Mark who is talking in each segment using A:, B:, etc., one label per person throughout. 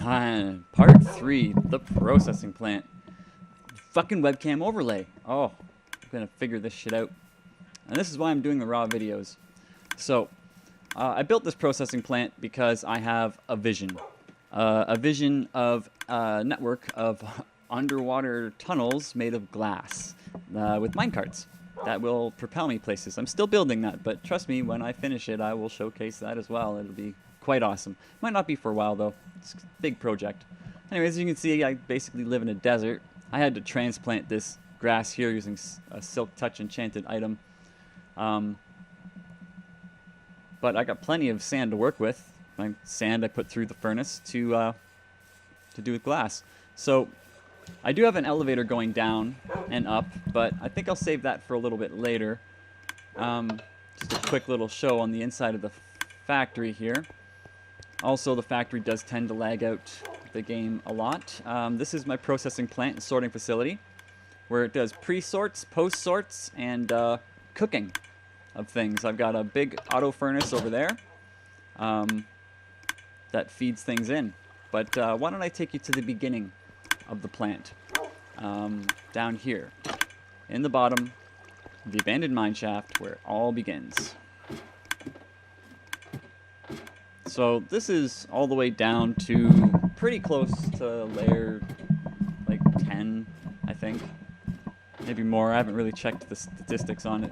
A: Part 3, the processing plant. Fucking webcam overlay. Oh, I'm gonna figure this shit out. And this is why I'm doing the raw videos. So, I built this processing plant because I have a vision. A vision of a network of underwater tunnels made of glass with minecarts that will propel me places. I'm still building that, but trust me, when I finish it, I will showcase that as well. It'll be quite awesome. Might not be for a while, though. It's a big project. Anyways, as you can see, I basically live in a desert. I had to transplant this grass here using a Silk Touch enchanted item. But I got plenty of sand to work with. My sand I put through the furnace to do with glass. So I do have an elevator going down and up, but I think I'll save that for a little bit later. Just a quick little show on the inside of the factory here. Also, the factory does tend to lag out the game a lot. This is my processing plant and sorting facility, where it does pre-sorts, post-sorts, and cooking of things. I've got a big auto furnace over there that feeds things in. But why don't I take you to the beginning of the plant, down here, in the bottom, the abandoned mine shaft, where it all begins. So this is all the way down to pretty close to layer like 10, I think. Maybe more. I haven't really checked the statistics on it.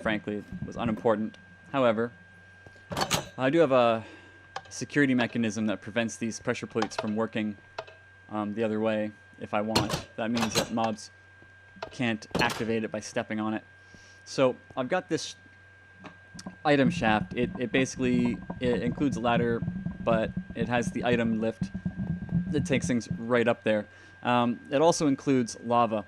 A: Frankly, it was unimportant. However, I do have a security mechanism that prevents these pressure plates from working the other way if I want. That means that mobs can't activate it by stepping on it. So I've got this item shaft. It basically includes a ladder, but it has the item lift that takes things right up there. It also includes lava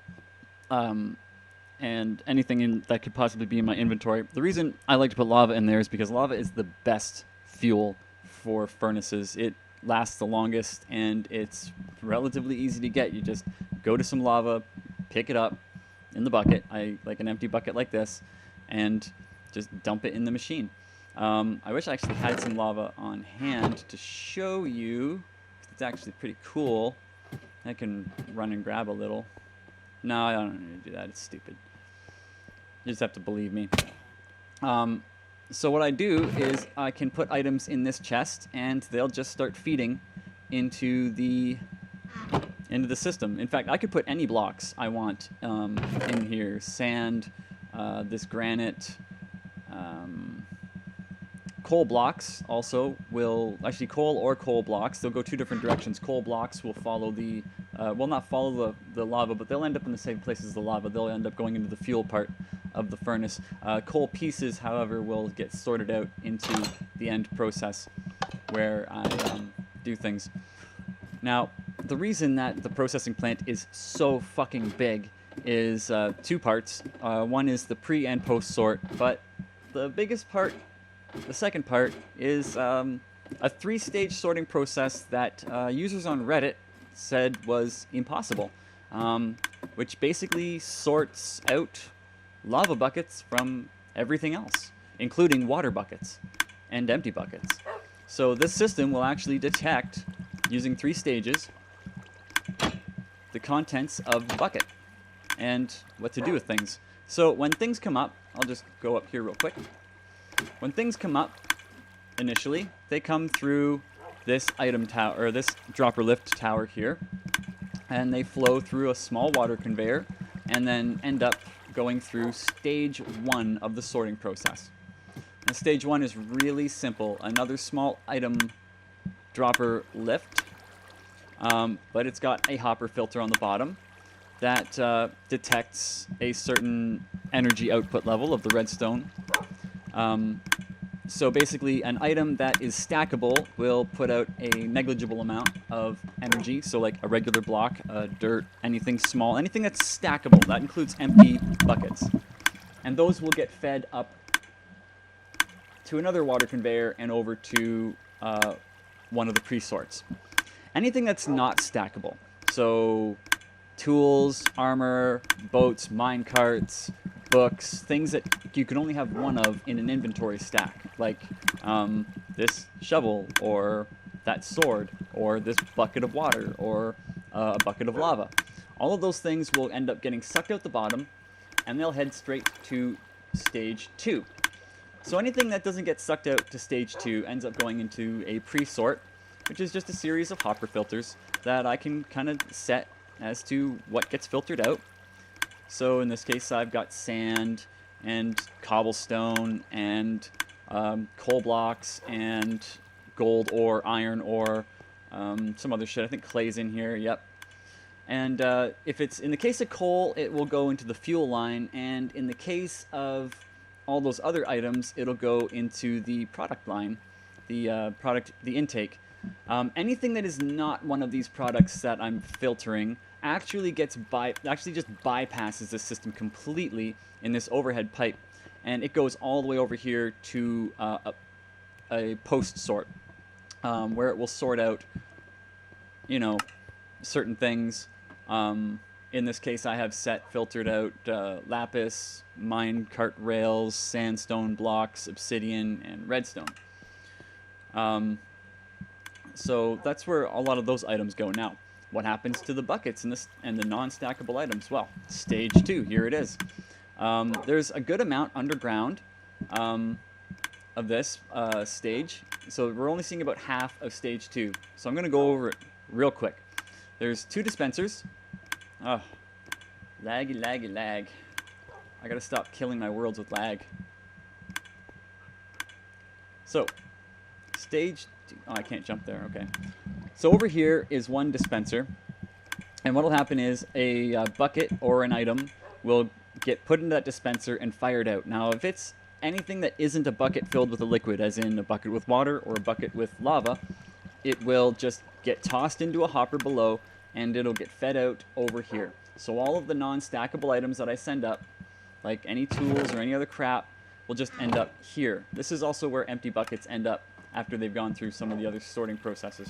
A: and anything that could possibly be in my inventory. The reason I like to put lava in there is because lava is the best fuel for furnaces. It lasts the longest and it's relatively easy to get. You just go to some lava, pick it up in the bucket, like an empty bucket like this, and just dump it in the machine. I wish I actually had some lava on hand to show you. It's actually pretty cool. I can run and grab a little. No, I don't need to do that. It's stupid. You just have to believe me. So what I do is I can put items in this chest, and they'll just start feeding into the system. In fact, I could put any blocks I want in here. Sand, this granite, coal blocks also will, actually coal or coal blocks, they'll go two different directions. Coal blocks will follow the, will not follow the lava, but they'll end up in the same place as the lava. They'll end up going into the fuel part of the furnace. Coal pieces, however, will get sorted out into the end process where I do things. Now, the reason that the processing plant is so fucking big is two parts. One is the pre and post sort, but the biggest part, the second part, is a 3-stage sorting process that users on Reddit said was impossible, which basically sorts out lava buckets from everything else, including water buckets and empty buckets. So this system will actually detect, using 3 stages, the contents of the bucket and what to do with things. So when things come up, I'll just go up here real quick. When things come up, initially, they come through this item tower, or this dropper lift tower here, and they flow through a small water conveyor, and then end up going through stage 1 of the sorting process. And stage 1 is really simple. Another small item dropper lift, but it's got a hopper filter on the bottom that detects a certain energy output level of the redstone. So basically, an item that is stackable will put out a negligible amount of energy. So like a regular block, dirt, anything small, anything that's stackable. That includes empty buckets. And those will get fed up to another water conveyor and over to one of the pre-sorts. Anything that's not stackable, so tools, armor, boats, mine carts, books, things that you can only have one of in an inventory stack, like this shovel or that sword, or this bucket of water, or a bucket of lava. All of those things will end up getting sucked out the bottom, and they'll head straight to stage 2. So anything that doesn't get sucked out to stage 2 ends up going into a pre-sort, which is just a series of hopper filters that I can kind of set as to what gets filtered out. So in this case, I've got sand and cobblestone and coal blocks and gold ore, iron ore, some other shit. I think clay's in here, yep. And if it's in the case of coal, it will go into the fuel line, and in the case of all those other items, it'll go into the product line, the intake. Anything that is not one of these products that I'm filtering actually just bypasses the system completely in this overhead pipe, and it goes all the way over here to a post sort, where it will sort out, you know, certain things. In this case, I have filtered out lapis, mine cart rails, sandstone blocks, obsidian, and redstone. So that's where a lot of those items go. Now, what happens to the buckets and the non-stackable items? Well, stage 2, here it is. There's a good amount underground of this stage, so we're only seeing about half of stage 2. So I'm going to go over it real quick. There's 2 dispensers. Oh, laggy, laggy, lag. I gotta stop killing my worlds with lag. So, stage 2. Oh, I can't jump there, okay. So over here is one dispenser, and what'll happen is a bucket or an item will get put into that dispenser and fired out. Now, if it's anything that isn't a bucket filled with a liquid, as in a bucket with water or a bucket with lava, it will just get tossed into a hopper below, and it'll get fed out over here. So all of the non-stackable items that I send up, like any tools or any other crap, will just end up here. This is also where empty buckets end up after they've gone through some of the other sorting processes.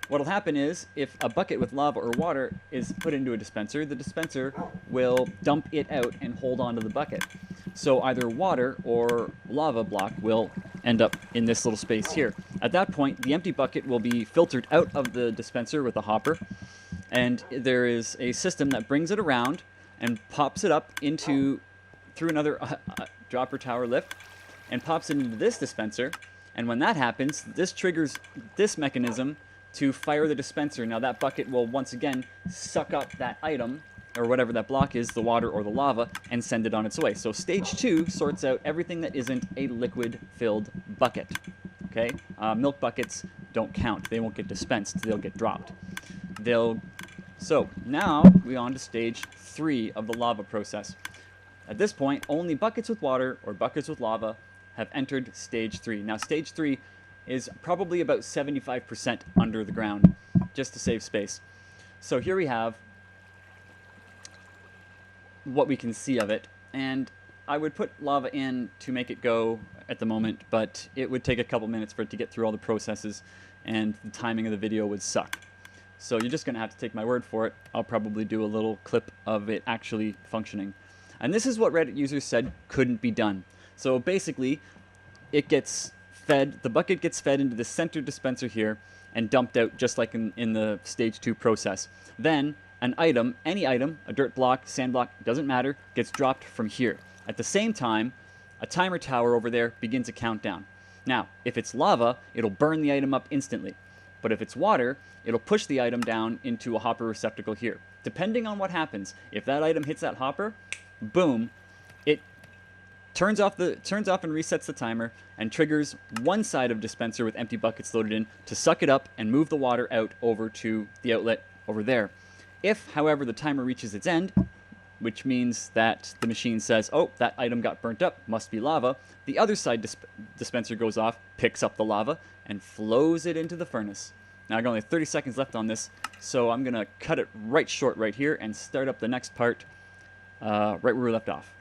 A: What'll happen is, if a bucket with lava or water is put into a dispenser, the dispenser will dump it out and hold onto the bucket. So either water or lava block will end up in this little space here. At that point, the empty bucket will be filtered out of the dispenser with a hopper, and there is a system that brings it around and pops it up through another dropper tower lift, and pops it into this dispenser. And when that happens, this triggers this mechanism to fire the dispenser. Now that bucket will once again suck up that item, or whatever that block is, the water or the lava, and send it on its way. So stage 2 sorts out everything that isn't a liquid-filled bucket. Okay? Milk buckets don't count. They won't get dispensed. They'll get dropped. So now we're on to stage 3 of the lava process. At this point, only buckets with water or buckets with lava have entered stage 3. Now stage 3 is probably about 75% under the ground, just to save space. So here we have what we can see of it, and I would put lava in to make it go at the moment, but it would take a couple minutes for it to get through all the processes, and the timing of the video would suck. So you're just going to have to take my word for it. I'll probably do a little clip of it actually functioning. And this is what Reddit users said couldn't be done. So basically, it gets fed, the bucket gets fed into the center dispenser here and dumped out just like in the stage 2 process. Then an item, any item, a dirt block, sand block, doesn't matter, gets dropped from here. At the same time, a timer tower over there begins a countdown. Now, if it's lava, it'll burn the item up instantly. But if it's water, it'll push the item down into a hopper receptacle here. Depending on what happens, if that item hits that hopper, boom, it turns off and resets the timer and triggers one side of dispenser with empty buckets loaded in to suck it up and move the water out over to the outlet over there. If, however, the timer reaches its end, which means that the machine says, oh, that item got burnt up, must be lava, the other side dispenser goes off, picks up the lava, and flows it into the furnace. Now, I've got only 30 seconds left on this, so I'm going to cut it right short right here and start up the next part right where we left off.